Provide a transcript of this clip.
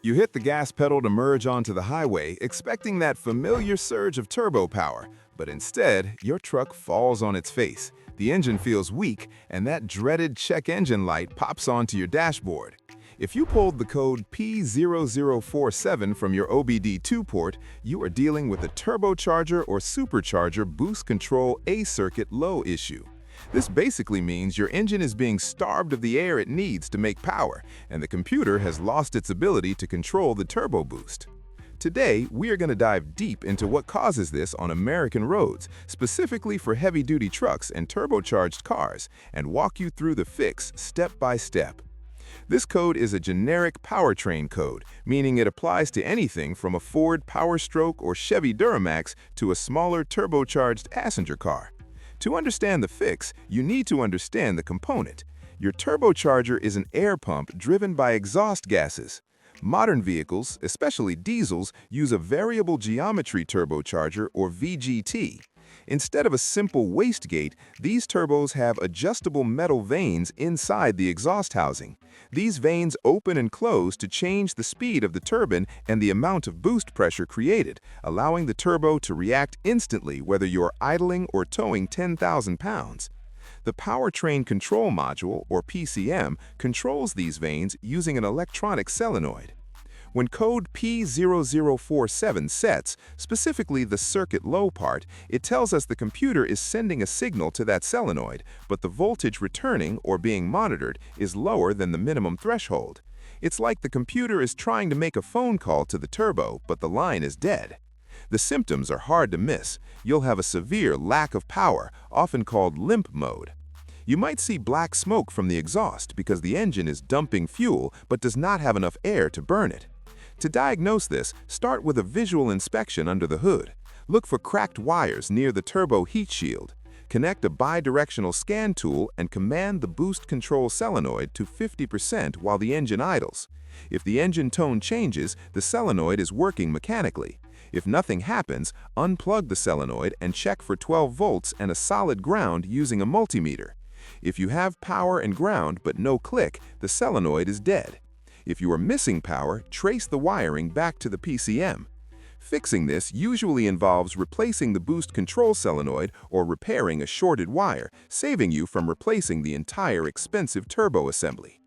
You hit the gas pedal to merge onto the highway, expecting that familiar surge of turbo power, but instead, your truck falls on its face. The engine feels weak, and that dreaded check engine light pops onto your dashboard. If you pulled the code P0047 from your OBD2 port, you are dealing with a turbocharger or supercharger boost control A-circuit low issue. This basically means your engine is being starved of the air it needs to make power, and the computer has lost its ability to control the turbo boost. Today, we are going to dive deep into what causes this on American roads, specifically for heavy-duty trucks and turbocharged cars, and walk you through the fix step by step. This code is a generic powertrain code, meaning it applies to anything from a Ford Powerstroke or Chevy Duramax to a smaller turbocharged passenger car. To understand the fix, you need to understand the component. Your turbocharger is an air pump driven by exhaust gases. Modern vehicles, especially diesels, use a variable geometry turbocharger or VGT. Instead of a simple wastegate, these turbos have adjustable metal vanes inside the exhaust housing. These vanes open and close to change the speed of the turbine and the amount of boost pressure created, allowing the turbo to react instantly whether you're idling or towing 10,000 pounds. The Powertrain Control Module, or PCM, controls these vanes using an electronic solenoid. When code P0047 sets, specifically the circuit low part, it tells us the computer is sending a signal to that solenoid, but the voltage returning or being monitored is lower than the minimum threshold. It's like the computer is trying to make a phone call to the turbo, but the line is dead. The symptoms are hard to miss. You'll have a severe lack of power, often called limp mode. You might see black smoke from the exhaust because the engine is dumping fuel but does not have enough air to burn it. To diagnose this, start with a visual inspection under the hood. Look for cracked wires near the turbo heat shield. Connect a bidirectional scan tool and command the boost control solenoid to 50% while the engine idles. If the engine tone changes, the solenoid is working mechanically. If nothing happens, unplug the solenoid and check for 12 volts and a solid ground using a multimeter. If you have power and ground but no click, the solenoid is dead. If you are missing power, trace the wiring back to the PCM. Fixing this usually involves replacing the boost control solenoid or repairing a shorted wire, saving you from replacing the entire expensive turbo assembly.